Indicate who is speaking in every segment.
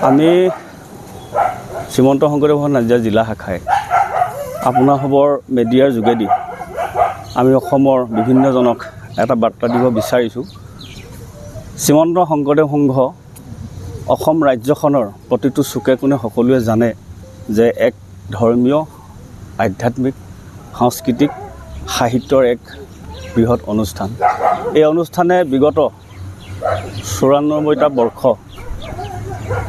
Speaker 1: আমি শ্ৰীমন্ত শংকৰদেৱ নাজিৰা জিলা শাখাই আপোনাসৱৰ মিডিয়াৰ যোগেদি আমি অসমৰ বিভিন্নজনক এটা বাৰ্তা দিব বিচাৰিছোঁ। শ্ৰীমন্ত শংকৰদেৱ সংঘ অসম ৰাজ্যখনৰ প্ৰতিটো চুকে কোণে সকলোৱে জানে যে এক ধৰ্মীয়, আধ্যাত্মিক, সাংস্কৃতিক, সাহিত্যৰ এক বৃহৎ অনুষ্ঠান। এই অনুষ্ঠানে বিগত ৯৪টা বৰ্ষ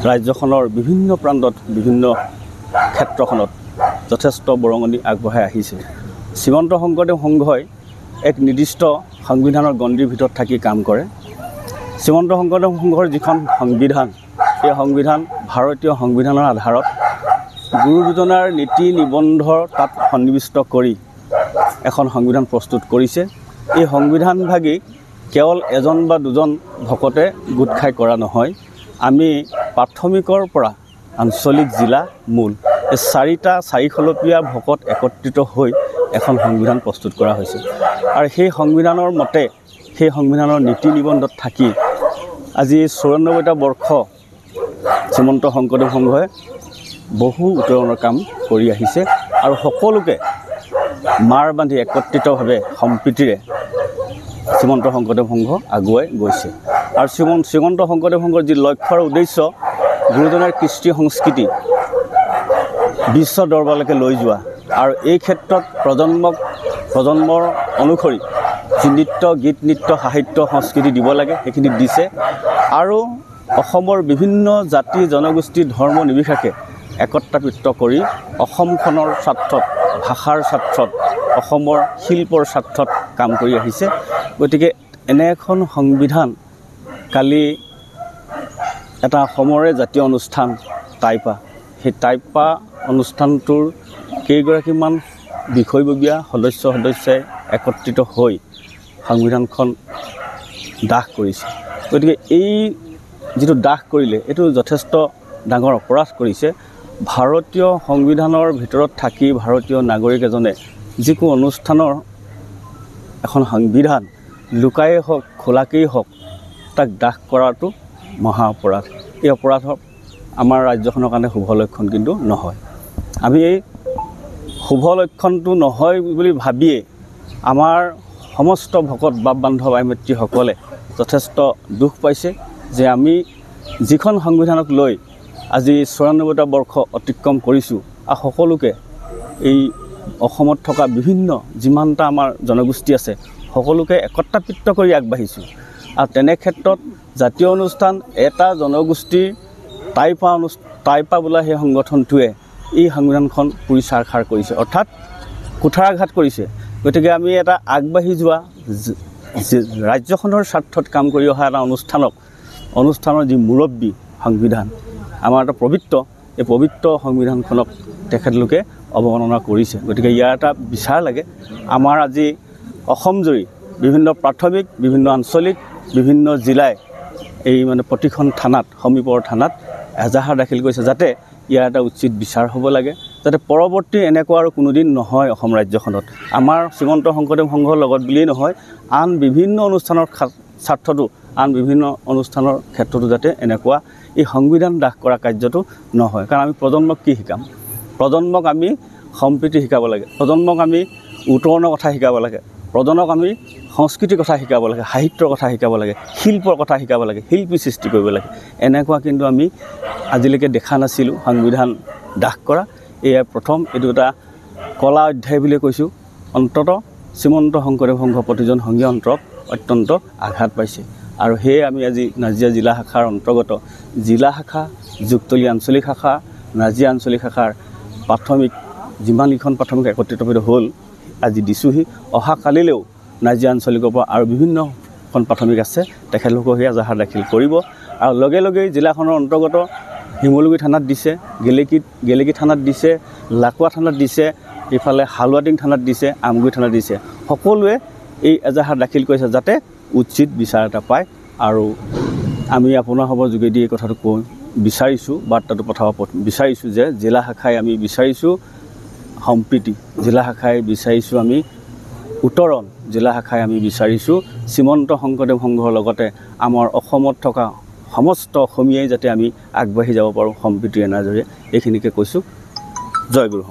Speaker 1: ৰাজ্যখনৰ বিভিন্ন প্ৰান্তত বিভিন্ন ক্ষেত্ৰখনত যথেষ্ট বৰঙণি আগবঢ়াই আহিছে। শ্ৰীমন্ত শংকৰদেৱ সংঘই এক নিৰ্দিষ্ট সংবিধানৰ গণ্ডিৰ ভিতৰত থাকি কাম কৰে। শ্ৰীমন্ত শংকৰদেৱ সংঘৰ যিখন সংবিধান, সেই সংবিধান ভাৰতীয় সংবিধানৰ আধাৰত গুৰু দুজনাৰ নীতি নিবন্ধ তাত সন্নিৱিষ্ট কৰি এখন সংবিধান প্ৰস্তুত কৰিছে। এই সংবিধানভাগি কেৱল এজন বা দুজন ভকতে গোট খাই কৰা নহয়। আমি প্ৰাথমিকৰ পৰা আঞ্চলিক জিলা মূল এই চাৰিখলপীয়া ভকত একত্ৰিত হৈ এখন সংবিধান প্ৰস্তুত কৰা হৈছে। আৰু সেই সংবিধানৰ মতে, সেই সংবিধানৰ নীতি নিবন্ধত থাকি আজি ৯৪টা বৰ্ষ শ্ৰীমন্ত শংকৰদেৱ সংঘই বহু উত্তৰণৰ কাম কৰি আহিছে আৰু সকলোকে মাৰ বান্ধি একত্ৰিতভাৱে সম্প্ৰীতিৰে শ্ৰীমন্ত শংকৰদেৱ সংঘ আগুৱাই গৈছে। আৰু শ্ৰীমন্ত শংকৰদেৱ সংঘৰ যি লক্ষ্য আৰু উদ্দেশ্য, গুৰুজনাৰ কৃষ্টি সংস্কৃতি বিশ্ব দৰবাৰলৈকে লৈ যোৱা আৰু এই ক্ষেত্ৰত প্ৰজন্মৰ অনুসৰি যি নৃত্য, গীত, নৃত্য, সাহিত্য, সংস্কৃতি দিব লাগে সেইখিনি দিছে। আৰু অসমৰ বিভিন্ন জাতি, জনগোষ্ঠী, ধৰ্ম নিৰ্বিশেষে একত্ৰিত কৰি অসমখনৰ স্বাৰ্থত, ভাষাৰ স্বাৰ্থত, অসমৰ শিল্পৰ স্বাৰ্থত কাম কৰি আহিছে। গতিকে এনে এখন সংবিধান কালি এটা অসমৰে জাতীয় অনুষ্ঠান টাইপা, সেই টাইপা অনুষ্ঠানটোৰ কেইগৰাকীমান বিষয়ববীয়া সদস্যই একত্ৰিত হৈ সংবিধানখন দাহ কৰিছে। গতিকে এই যিটো দাহ কৰিলে, এইটো যথেষ্ট ডাঙৰ অপৰাধ কৰিছে। ভাৰতীয় সংবিধানৰ ভিতৰত থাকি ভাৰতীয় নাগৰিক এজনে যিকোনো অনুষ্ঠানৰ এখন সংবিধান লুকায়েই হওক, খোলাকেই হওক, তাক দাহ কৰাটো মহা অপৰাধ। এই অপৰাধৰ আমাৰ ৰাজ্যখনৰ কাৰণে শুভ লক্ষণ কিন্তু নহয়। আমি এই শুভ লক্ষণটো নহয় বুলি ভাবিয়ে আমাৰ সমস্ত ভকত বাপ বান্ধৱ আই মিত্ৰসকলে যথেষ্ট দুখ পাইছে যে আমি যিখন সংবিধানক লৈ আজি ৯৪টা বৰ্ষ অতিক্ৰম কৰিছোঁ আৰু সকলোকে এই অসমত থকা বিভিন্ন যিমানটা আমাৰ জনগোষ্ঠী আছে সকলোকে একত্ৰিত কৰি আগবাঢ়িছোঁ। আৰু তেনে ক্ষেত্ৰত জাতীয় অনুষ্ঠান এটা জনগোষ্ঠীৰ টাইপা বোলা সেই সংগঠনটোৱে এই সংবিধানখন পুৰি ছাৰখাৰ কৰিছে, অৰ্থাৎ কুঠাৰাঘাত কৰিছে। গতিকে আমি এটা আগবাঢ়ি যোৱা ৰাজ্যখনৰ স্বাৰ্থত কাম কৰি অহা এটা অনুষ্ঠানৰ যি মুৰব্বী সংবিধান, আমাৰ এটা এই পবিত্ৰ সংবিধানখনক তেখেতলোকে অৱমাননা কৰিছে। গতিকে ইয়াৰ এটা বিচাৰ লাগে। আমাৰ আজি অসমজুৰি বিভিন্ন প্ৰাথমিক, বিভিন্ন আঞ্চলিক, বিভিন্ন জিলাই এই প্ৰতিখন থানাত, সমীপৰ থানাত এজাহাৰ দাখিল কৰিছে, যাতে ইয়াৰ এটা উচিত বিচাৰ হ'ব লাগে, যাতে পৰৱৰ্তী এনেকুৱা আৰু কোনোদিন নহয় অসম ৰাজ্যখনত। আমাৰ শ্ৰীমন্ত শংকৰদেৱ সংঘৰ লগত বুলিয়েই নহয়, আন বিভিন্ন অনুষ্ঠানৰ স্বাৰ্থতো, আন বিভিন্ন অনুষ্ঠানৰ ক্ষেত্ৰতো যাতে এনেকুৱা এই সংবিধান দাহ কৰা কাৰ্যটো নহয়। কাৰণ আমি প্ৰজন্মক কি শিকাম? প্ৰজন্মক আমি সম্প্ৰীতি শিকাব লাগে, প্ৰজন্মক আমি উত্তৰণৰ কথা শিকাব লাগে, প্ৰজন্মক আমি সংস্কৃতিৰ কথা শিকাব লাগে, সাহিত্যৰ কথা শিকাব লাগে, শিল্পৰ কথা শিকাব লাগে, শিল্পী সৃষ্টি কৰিব লাগে। এনেকুৱা কিন্তু আমি আজিলৈকে দেখা নাছিলোঁ সংবিধান দাহ কৰা। এয়া প্ৰথম, এইটো এটা কলা অধ্যায় বুলি কৈছোঁ। অন্ততঃ শ্ৰীমন্ত শংকৰদেৱ সংঘ প্ৰতিজন সংঘীয় অন্তৰক অত্যন্ত আঘাত পাইছে। আৰু সেয়ে আমি আজি নাজিৰা জিলা শাখাৰ অন্তৰ্গত জিলা শাখা, যুক্তলি আঞ্চলিক শাখা, নাজিৰা আঞ্চলিক শাখাৰ প্ৰাথমিক যিমানকেইখন প্ৰাথমিক একত্ৰিত হ'ল আজি দিছোঁহি। অহা কালিলেও নাজিৰা আঞ্চলিকৰ পৰা আৰু বিভিন্নখন প্ৰাথমিক আছে, তেখেতলোকক সেই এজাহাৰ দাখিল কৰিব। আৰু লগে লগেই জিলাখনৰ অন্তৰ্গত শিমলুগুৰি থানাত দিছে, গেলেকী থানাত দিছে, লাকুৱা থানাত দিছে, ইফালে হালুৱাটিং থানাত দিছে, আমগুৰি থানাত দিছে। সকলোৱে এই এজাহাৰ দাখিল কৰিছে যাতে উচিত বিচাৰ এটা পায়। আৰু আমি আপোনাসৱৰ যোগেদি এই কথাটো বিচাৰিছোঁ, বাৰ্তাটো পঠাব বিচাৰিছোঁ যে জিলা শাখাই আমি বিচাৰিছোঁ সম্প্ৰীতি, জিলা শাখাই বিচাৰিছোঁ আমি উত্তৰণ, জিলা শাখাই আমি বিচাৰিছোঁ শ্ৰীমন্ত শংকৰদেৱ সংঘৰ লগতে আমাৰ অসমত থকা সমস্ত অসমীয়াই যাতে আমি আগবাঢ়ি যাব পাৰোঁ সম্প্ৰীতিৰ এনাজৰিৰে এইখিনিকে কৈছোঁ। জয় গুৰু।